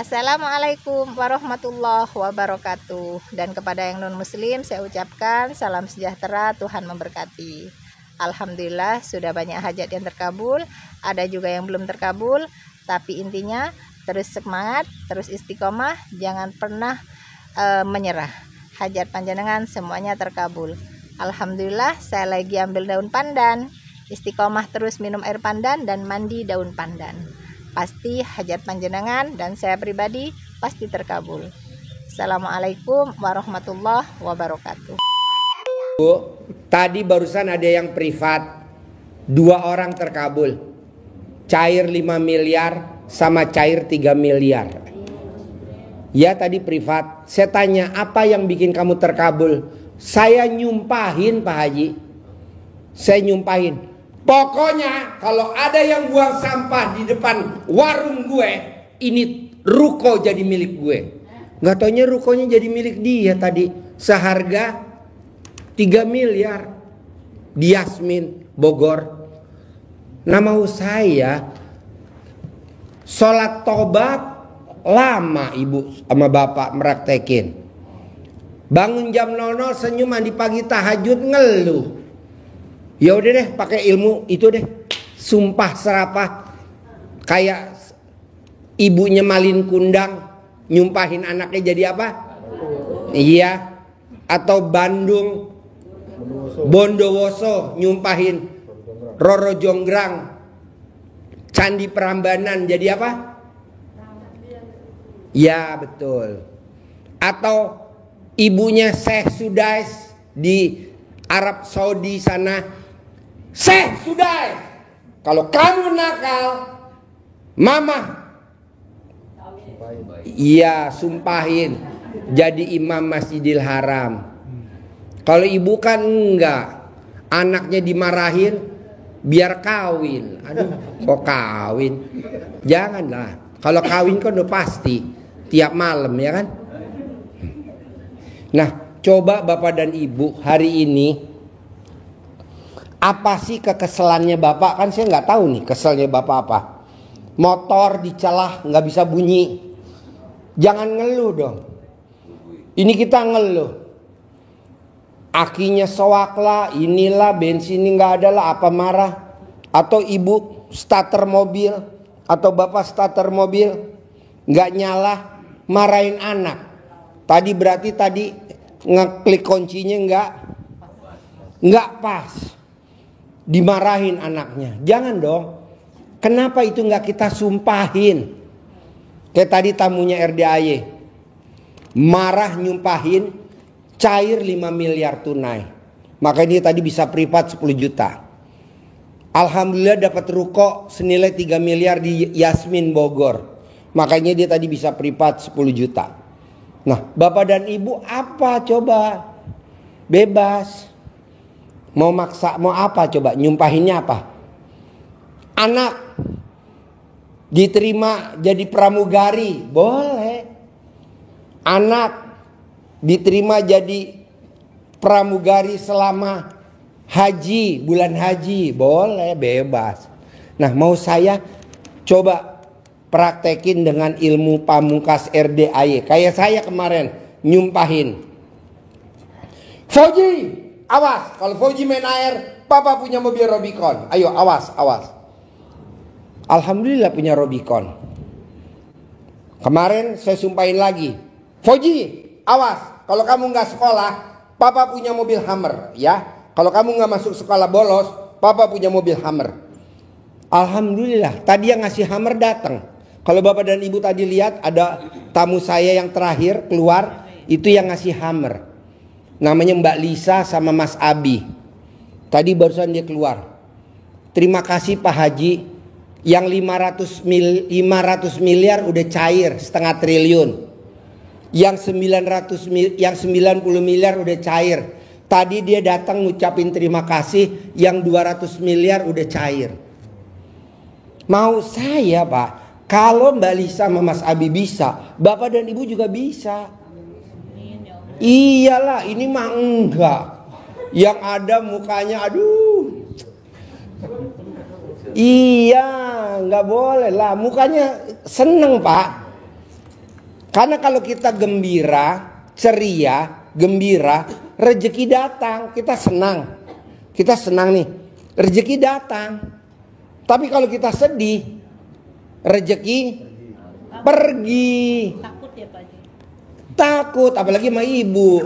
Assalamualaikum warahmatullahi wabarakatuh. Dan kepada yang non muslim saya ucapkan salam sejahtera, Tuhan memberkati. Alhamdulillah sudah banyak hajat yang terkabul, ada juga yang belum terkabul. Tapi intinya terus semangat, terus istiqomah, jangan pernah menyerah. Hajat panjenengan semuanya terkabul. Alhamdulillah saya lagi ambil daun pandan. Istiqomah terus minum air pandan dan mandi daun pandan. Pasti hajat panjenengan dan saya pribadi pasti terkabul. Assalamualaikum warahmatullahi wabarakatuh. Bu, tadi barusan ada yang privat, 2 orang terkabul, cair 5 miliar sama cair 3 miliar. Ya tadi privat. Saya tanya, apa yang bikin kamu terkabul? Saya nyumpahin Pak Haji, saya nyumpahin. Pokoknya kalau ada yang buang sampah di depan warung gue, ini ruko jadi milik gue. Nggak taunya rukonya jadi milik dia tadi, seharga 3 miliar di Yasmin, Bogor. Nama saya sholat tobat lama ibu sama bapak meraktekin. Bangun jam 00 senyum, mandi pagi tahajud ngeluh. Ya udah deh, pakai ilmu itu deh, sumpah serapah kayak ibunya Malin Kundang nyumpahin anaknya jadi apa? Iya. Atau Bandung Bondowoso nyumpahin Roro Jonggrang Candi Prambanan jadi apa? Ya betul. Atau ibunya Syekh Sudais di Arab Saudi sana, Syekh Sudais, kalau kamu nakal, mama, iya sumpahin jadi imam Masjidil Haram. Kalau ibu kan enggak, anaknya dimarahin biar kawin. Aduh, kok kawin? Janganlah. Kalau kawin kan udah pasti tiap malam ya kan. Nah, coba bapak dan ibu hari ini, apa sih kekeselannya bapak? Kan saya nggak tahu nih keselnya bapak apa. Motor dicelah nggak bisa bunyi. Jangan ngeluh dong. Ini kita ngeluh. Akinya soak lah, inilah bensin ini nggak ada lah, apa marah? Atau ibu starter mobil atau bapak starter mobil nggak nyala, marahin anak. Tadi berarti tadi ngeklik kuncinya nggak pas, dimarahin anaknya. Jangan dong. Kenapa itu nggak kita sumpahin? Kayak tadi tamunya RDAY marah nyumpahin cair 5 miliar tunai. Makanya dia tadi bisa privat 10 juta. Alhamdulillah dapat ruko senilai 3 miliar di Yasmin Bogor. Makanya dia tadi bisa privat 10 juta. Nah, bapak dan ibu apa coba? Bebas. Mau maksa, mau apa coba? Nyumpahinnya apa? Anak diterima jadi pramugari, boleh. Anak diterima jadi pramugari selama haji, bulan haji, boleh, bebas. Nah, mau saya coba praktekin dengan ilmu pamungkas RDAY. Kayak saya kemarin nyumpahin, Fauji, awas kalau Fauji main air, papa punya mobil Robicon. Ayo awas, awas. Alhamdulillah punya Robicon. Kemarin saya sumpahin lagi, Fauji, awas kalau kamu nggak sekolah, papa punya mobil Hummer ya. Kalau kamu nggak masuk sekolah bolos, papa punya mobil Hummer. Alhamdulillah tadi yang ngasih Hummer datang. Kalau bapak dan ibu tadi lihat ada tamu saya yang terakhir keluar, itu yang ngasih Hummer. Namanya Mbak Lisa sama Mas Abi. Tadi barusan dia keluar. Terima kasih Pak Haji. Yang 500 miliar udah cair, setengah triliun. Yang 90 miliar udah cair. Tadi dia datang ngucapin terima kasih, yang 200 miliar udah cair. Mau saya Pak, kalau Mbak Lisa sama Mas Abi bisa, bapak dan ibu juga bisa. Iyalah, ini mah enggak. Yang ada mukanya aduh. Iya, nggak boleh lah. Mukanya seneng Pak. Karena kalau kita gembira, ceria, gembira, rezeki datang, kita senang. Kita senang nih, rezeki datang. Tapi kalau kita sedih, rezeki pergi. Takut ya Pak Haji? Takut, apalagi sama ibu.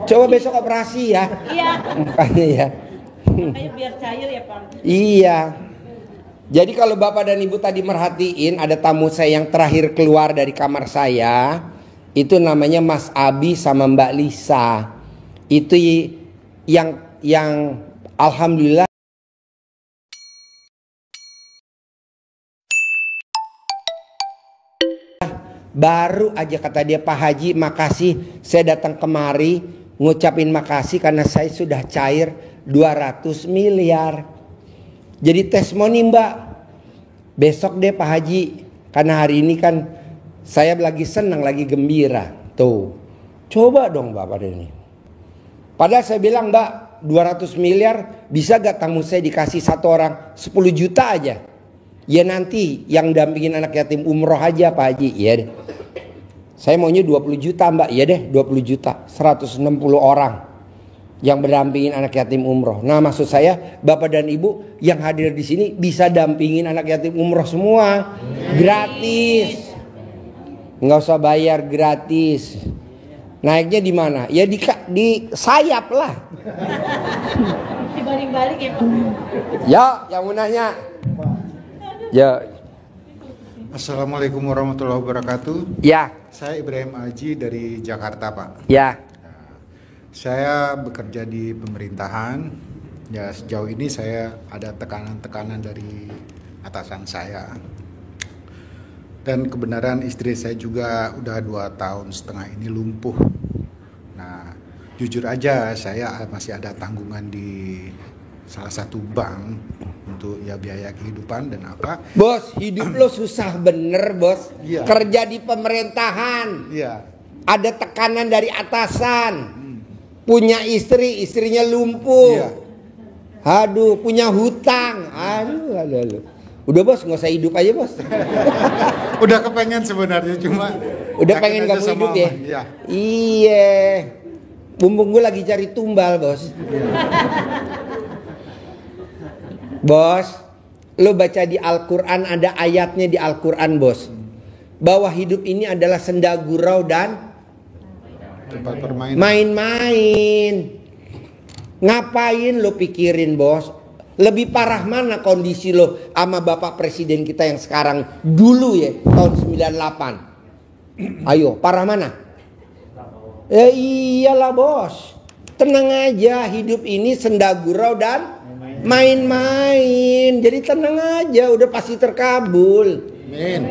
Coba besok operasi ya. Iya. Makanya ya. Makanya biar cair ya Pak. Iya. Jadi kalau Bapak dan Ibu tadi merhatiin, ada tamu saya yang terakhir keluar dari kamar saya. Itu namanya Mas Abi sama Mbak Lisa. Itu yang alhamdulillah baru aja kata dia, Pak Haji makasih saya datang kemari ngucapin makasih karena saya sudah cair 200 miliar. Jadi testimoni Mbak, besok deh Pak Haji, karena hari ini kan saya lagi senang, lagi gembira. Tuh, coba dong Bapak ini. Padahal saya bilang Mbak, 200 miliar bisa gak tamu saya dikasih satu orang 10 juta aja. Ya nanti yang dampingin anak yatim umroh aja Pak Haji. Iya deh. Saya maunya 20 juta Mbak. Iya deh 20 juta. 160 orang yang berdampingin anak yatim umroh. Nah maksud saya Bapak dan Ibu yang hadir di sini bisa dampingin anak yatim umroh semua. Gratis. Nggak usah bayar, gratis. Naiknya di mana? Ya di sayap lah. Dibalik-balik ya Pak. Ya, yang mau nanya. Ya. Assalamualaikum warahmatullahi wabarakatuh. Ya. Saya Ibrahim Aji dari Jakarta, Pak. Ya. Saya bekerja di pemerintahan. Ya, sejauh ini saya ada tekanan-tekanan dari atasan saya. Dan kebenaran istri saya juga udah 2,5 tahun ini lumpuh. Nah, jujur aja saya masih ada tanggungan di salah satu bank untuk ya biaya kehidupan dan apa. Bos, hidup lo susah bener bos. Iya. Kerja di pemerintahan. Iya. Ada tekanan dari atasan. Punya istri, istrinya lumpuh. Iya. Aduh, punya hutang. Aduh. Udah bos, nggak usah hidup aja bos. Udah kepengen sebenarnya cuma Udah yakin pengen aja kamu sama hidup ya? Allah. Iya. Iya. Mumpung gue lagi cari tumbal bos. Bos, lo baca di Al-Quran, ada ayatnya di Al-Quran bos, bahwa hidup ini adalah senda gurau dan Tempat permainan. main-main. Ngapain lo pikirin bos? Lebih parah mana kondisi lo sama Bapak Presiden kita yang sekarang, dulu ya tahun 98. Ayo, parah mana? Ya iyalah bos. Tenang aja, hidup ini senda gurau dan main-main. Jadi tenang aja, udah pasti terkabul. Amin.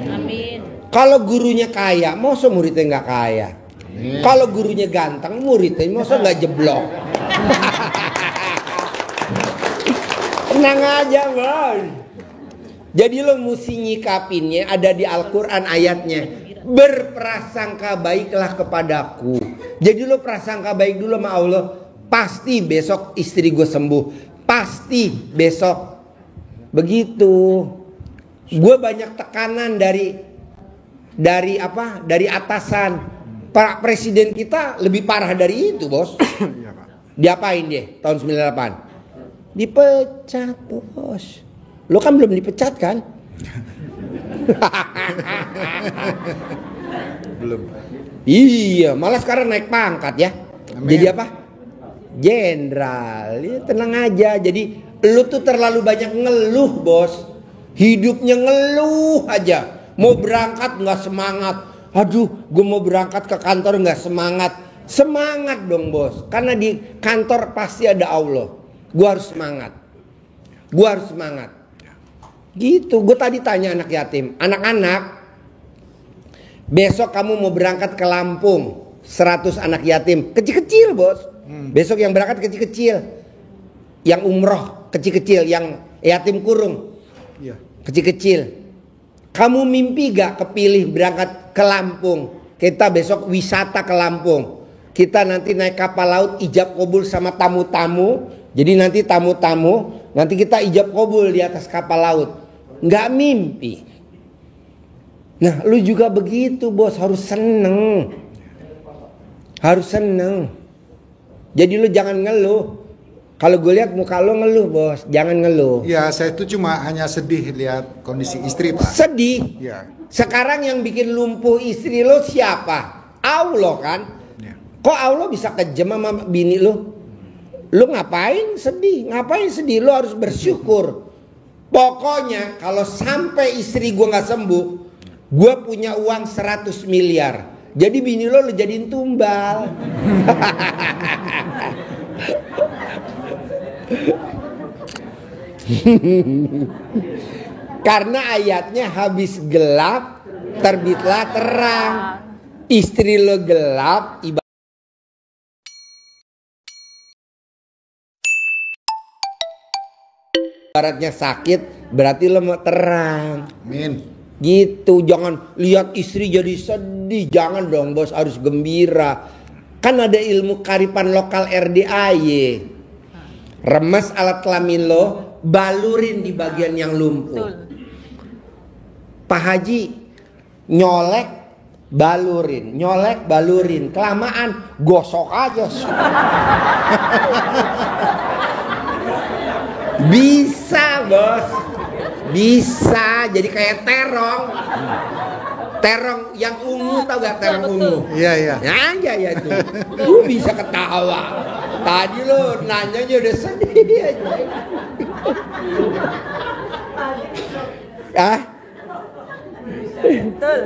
Amin. Kalau gurunya kaya, masa muridnya nggak kaya? Amin. Kalau gurunya ganteng, muridnya masa nggak jeblok? Tenang aja bos. Jadi lo mesti nyikapinnya, ada di Al-Quran ayatnya. Berprasangka baiklah kepadaku. Jadi lo prasangka baik dulu sama Allah. Pasti besok istri gue sembuh. Pasti besok. Begitu. Gue banyak tekanan dari apa? Dari atasan. Pak Presiden kita lebih parah dari itu bos. Iya, Pak. Diapain dia tahun 98? Dipecat bos. Lo kan belum dipecat kan? Belum. Iya, malah sekarang naik pangkat ya. Amin. Jadi apa? Jenderal. Ya, tenang aja. Jadi lu tuh terlalu banyak ngeluh bos. Hidupnya ngeluh aja. Mau berangkat nggak semangat. Aduh, gue mau berangkat ke kantor nggak semangat. Semangat dong bos. Karena di kantor pasti ada Allah. Gue harus semangat. Gue harus semangat. Gitu. Gue tadi tanya anak yatim. Anak-anak, besok kamu mau berangkat ke Lampung. 100 anak yatim. Kecil-kecil bos. Besok yang berangkat kecil-kecil. Yang umroh kecil-kecil. Yang yatim kurung. Iya. Kecil-kecil. Kamu mimpi gak kepilih berangkat ke Lampung? Kita besok wisata ke Lampung. Kita nanti naik kapal laut ijab kabul sama tamu-tamu. Jadi nanti tamu-tamu, nanti kita ijab kabul di atas kapal laut. Nggak mimpi. Nah, lu juga begitu, Bos, harus seneng. Harus seneng. Jadi lu jangan ngeluh. Kalau gue lihat muka lu ngeluh, Bos, jangan ngeluh. Ya, saya itu cuma hanya sedih lihat kondisi istri, Pak. Sedih. Ya. Sekarang yang bikin lumpuh istri lo siapa? Allah kan? Ya. Kok Allah bisa kejam sama bini lo? Lo ngapain sedih? Ngapain sedih? Lo harus bersyukur. Pokoknya kalau sampai istri gue nggak sembuh, gue punya uang 100 miliar. Jadi bini lo jadiin tumbal. Karena ayatnya habis gelap terbitlah terang. Istri lo gelap ibaratnya sakit, berarti lo mau terang. Amin. Gitu, jangan lihat istri jadi sedih. Jangan dong, Bos, harus gembira. Kan ada ilmu karipan lokal RDAY. Remes alat kelamin lo, balurin di bagian yang lumpuh. Betul. Pak Haji, nyolek balurin, nyolek balurin, kelamaan gosok aja. Bisa, Bos. Bisa, jadi kayak terong. Terong yang ungu, tau gak terong ungu? Iya, iya. Ya ya tuh. Lu bisa ketawa. Tadi lo nanya aja udah sedih aja. Ah? Betul.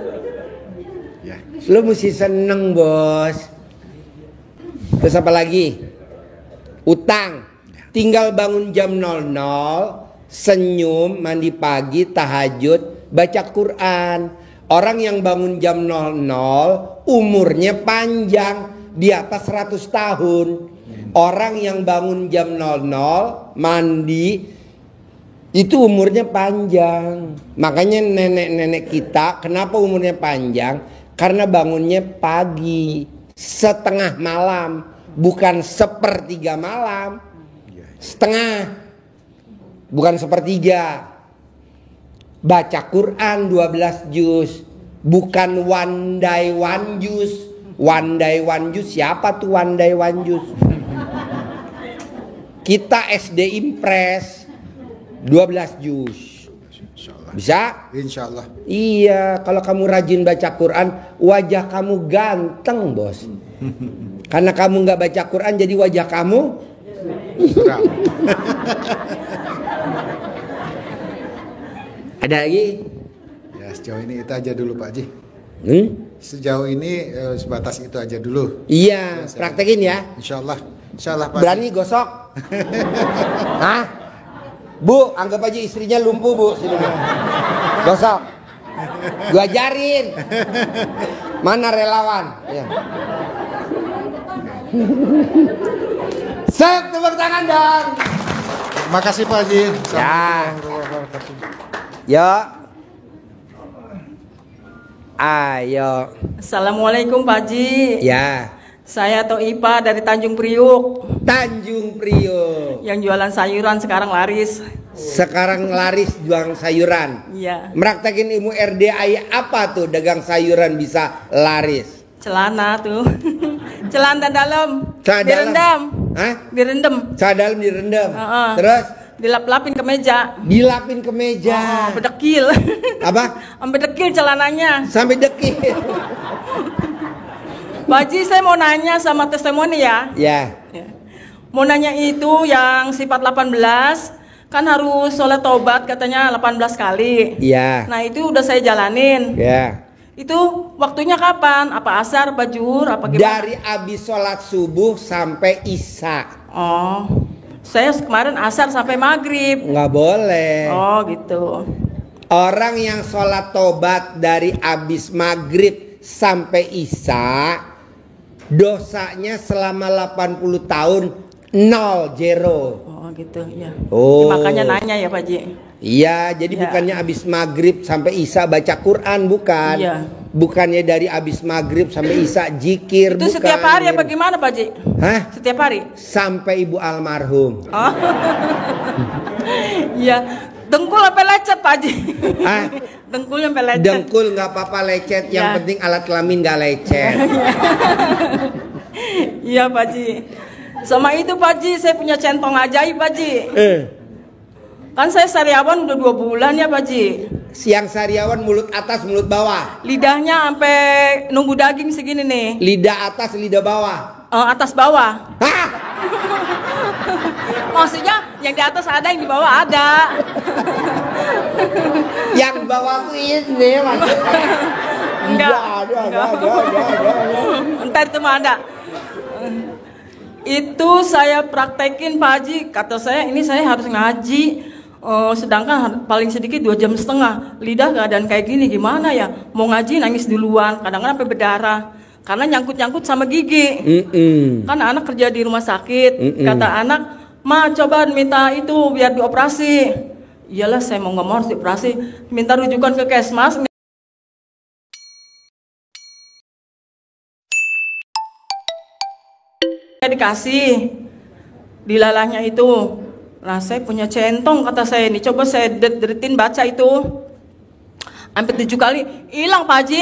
Ya. Lo mesti seneng, Bos. Terus apa lagi? Utang. Tinggal bangun jam 00, senyum, mandi pagi, tahajud, baca Quran. Orang yang bangun jam 00 umurnya panjang, di atas 100 tahun. Orang yang bangun jam 00 mandi itu umurnya panjang. Makanya nenek-nenek kita kenapa umurnya panjang? Karena bangunnya pagi, setengah malam, bukan sepertiga malam. Setengah, bukan sepertiga. Baca Quran 12 juz, bukan one day one juz. One day one juz, siapa tuh one day one juz? Kita SD Impres 12 juz. Bisa? Insya Allah. Iya, kalau kamu rajin baca Quran, wajah kamu ganteng, Bos. Karena kamu nggak baca Quran, jadi wajah kamu Suram. ada lagi? Ya, sejauh ini itu aja dulu, Pak Haji. Sejauh ini sebatas itu aja dulu. Iya, praktekin ya. Insya Allah, Pak. Berani gosok? Hah? Bu, anggap aja istrinya lumpuh, Bu. Sini, Bu. Gosok. Gua ajarin. Mana relawan? Ya. Sep, tepuk tangan dong. Makasih, Pak Haji. Ya. Yo. Ayo. Assalamualaikum Pak Haji. Ya. Saya Toipa dari Tanjung Priuk. Tanjung Priok. Yang jualan sayuran sekarang laris. Sekarang laris jualan sayuran. Iya. Meraktekin ilmu RDAY apa tuh dagang sayuran bisa laris? Celana tuh. Celana dalam. Celana dalam. Direndam. Hah? Direndam. Celana dalam direndam. Heeh. Terus Dilap-lapin ke meja. dilapin ke meja. Sampai dekil. Apa? Sampai dekil celananya. Sampai dekil. Pak Haji, saya mau nanya sama testimoni ya. Ya. Ya. Mau nanya itu yang sifat 18 kan harus sholat taubat katanya 18 kali. Ya. Nah itu udah saya jalanin. Ya. Itu waktunya kapan? Apa asar, apa zuhur, apa gimana? Dari abis sholat subuh sampai isya. Oh, saya kemarin asar sampai maghrib. Nggak boleh. Oh gitu. Orang yang sholat tobat dari abis maghrib sampai isya, dosanya selama 80 tahun 0. Oh gitu ya. Oh. Makanya nanya ya Pak Haji. Iya, jadi Ya. bukannya abis maghrib sampai isya baca Quran, bukan. Iya. Bukannya dari abis maghrib sampai isya zikir, Itu bukan. setiap hari apa gimana Pak Haji? Hah? Setiap hari? Sampai ibu almarhum. Oh. Iya. Dengkul sampai lecet Pak Haji. Ah, Dengkul sampai lecet. dengkul nggak apa-apa lecet, yang Ya. penting alat kelamin nggak lecet. Iya Pak Haji. Sama itu Pak Haji, saya punya centong ajaib Pak Haji. Kan saya sariawan udah 2 bulan ya Pak Haji. Siang sariawan mulut atas mulut bawah, Lidahnya sampai nunggu daging segini nih. lidah atas lidah bawah. Atas bawah. Hah? Maksudnya yang di atas ada, yang di bawah ada. Yang bawah tuh ini maksudnya. Enggak. Ada. Entar itu mah ada. Itu saya praktekin Pak Haji. Kata saya ini saya harus ngaji. Sedangkan paling sedikit 2,5 jam. Lidah keadaan kayak gini gimana ya? Mau ngaji nangis duluan. Kadang-kadang sampai berdarah. Karena nyangkut-nyangkut sama gigi. Kan anak kerja di rumah sakit. Kata anak, "Ma, coba minta itu biar dioperasi." Iyalah, saya mau nggak mau harus dioperasi. Minta rujukan ke Kesmas. Dikasih dilalahnya itu. Nah, saya punya centong, kata saya ini. Coba saya deretin baca itu. Hampir 7 kali hilang Pak Haji.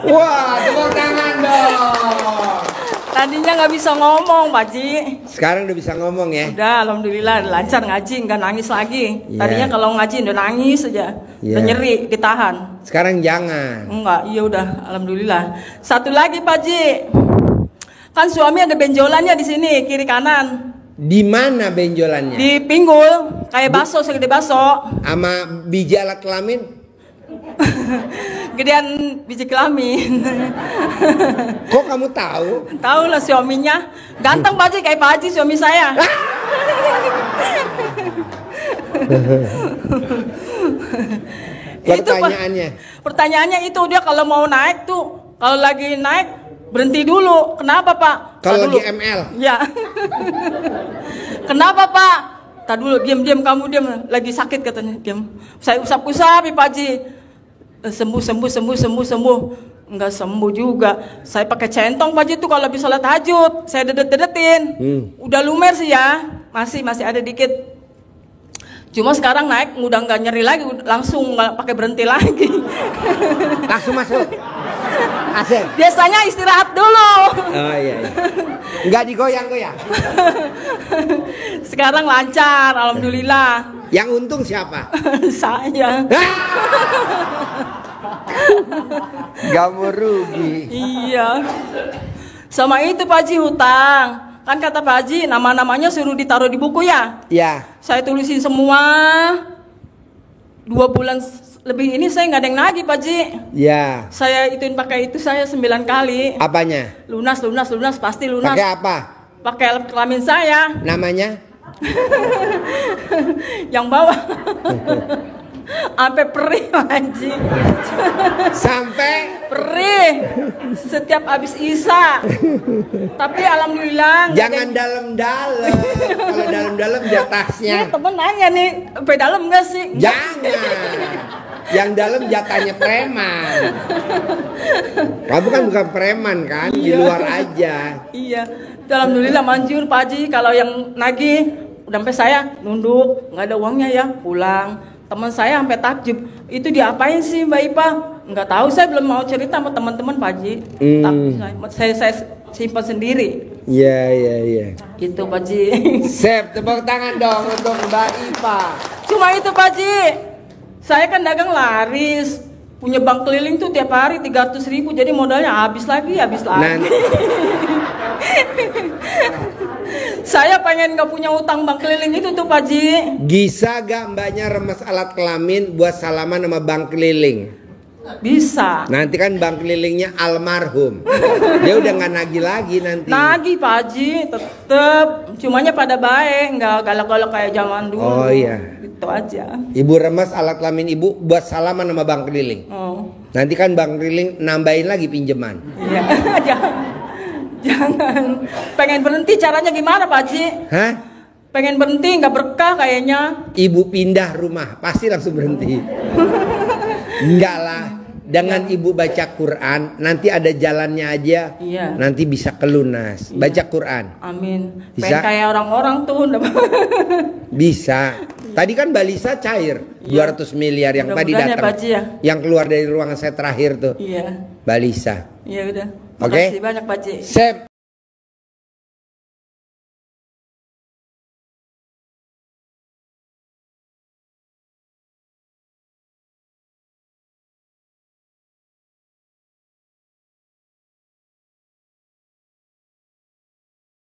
Wah, tepuk tangan dong. Tadinya nggak bisa ngomong Pak Haji. Sekarang udah bisa ngomong ya. Udah, alhamdulillah lancar ngaji, nggak nangis lagi. Iya. Tadinya kalau ngaji udah nangis aja, Iya. udah nyeri, ditahan. Sekarang jangan. Enggak, iya udah, alhamdulillah. Satu lagi Pak Haji, kan suami ada benjolannya di sini kiri kanan, Di mana benjolannya? di pinggul, kayak baso, segede baso, Sama biji alat kelamin? gedean biji kelamin. Kok kamu tahu? Tahu lah suaminya, ganteng Pak Haji, kayak Pak Haji suami saya. Pertanyaannya. Pertanyaannya itu dia kalau mau naik tuh, kalau lagi naik berhenti dulu. Kenapa Pak? Kalau Tar dulu. lagi ML. Ya. Kenapa Pak? Tak dulu, diam kamu diam. Lagi sakit katanya, diam. Saya usap-usap Pak Haji. Sembuh. Enggak sembuh juga. Saya pakai centong Pak Haji tuh kalau habis sholat tahajud. Saya dedet-dedetin. Udah lumer sih ya. Masih ada dikit. Cuma sekarang naik udah nggak nyeri lagi, langsung nggak pakai berhenti lagi. Langsung masuk. Asik. Biasanya istirahat dulu. Oh iya. Nggak digoyang-goyang. Sekarang lancar, alhamdulillah. Yang untung siapa? Saya. Gak mau rugi. Iya. Sama itu Pak Haji hutang. Kan kata Pak Haji nama-namanya suruh ditaruh di buku ya. Ya. Saya tulisin semua. 2 bulan lebih ini saya nggak ada yang nagih Pak Haji. Ya. Saya ituin pakai itu saya 9 kali. Apanya? Lunas pasti lunas. Pakai apa? Pakai alat kelamin saya. Namanya? Yang bawah. Sampai perih Pak Haji. Sampai Perih. Setiap habis Isya. Tapi alhamdulillah. jangan dalam-dalam. Kalau dalam-dalam di atasnya. Ini temen nanya nih, sampai dalam nggak sih? Jangan. Yang dalam jatahnya preman. Kamu kan bukan preman kan? Di luar aja. Iya. Alhamdulillah manjur Pak Haji. Kalau yang nagih udah sampai saya nunduk, nggak ada uangnya ya, pulang. Teman saya sampai takjub, itu diapain sih Mbak Ipa? Nggak tahu, saya belum mau cerita sama teman-teman Pak Haji. Tapi saya simpan sendiri. Iya. Gitu Pak Haji. Sep, tepuk tangan dong untuk Mbak Ipa. Cuma itu Pak Haji. Saya kan dagang laris, punya bank keliling tuh tiap hari 300.000, jadi modalnya habis lagi. Nanti. Saya pengen gak punya utang bank keliling itu tuh Pak Haji. Bisa gak mbaknya remes alat kelamin buat salaman sama bank keliling? Bisa. Nanti kan bank kelilingnya almarhum. Dia udah gak nagih lagi nanti. Nagih Pak Haji, tetep. Cumanya pada baik, nggak galak-galak kayak zaman dulu. Oh iya. Itu aja. Ibu remes alat kelamin ibu buat salaman sama bank keliling. Oh. Nanti kan bank keliling nambahin lagi pinjaman. Iya. Jangan. Pengen berhenti caranya gimana Pak Haji? Hah? Pengen berhenti nggak berkah kayaknya. Ibu pindah rumah pasti langsung berhenti. Enggak lah. Dengan ibu baca Quran, nanti ada jalannya aja. Iya. Nanti bisa kelunas. Baca Quran. Amin. Bisa? Pengen kayak orang-orang tuh. Bisa. Tadi kan balisa cair 200 miliar yang tadi Mudah-mudahan ya, datang. Pak Haji, ya. Yang keluar dari ruangan saya terakhir tuh. Iya. Balisa. Iya udah. Oke. Makasih banyak Pak Haji. Sip.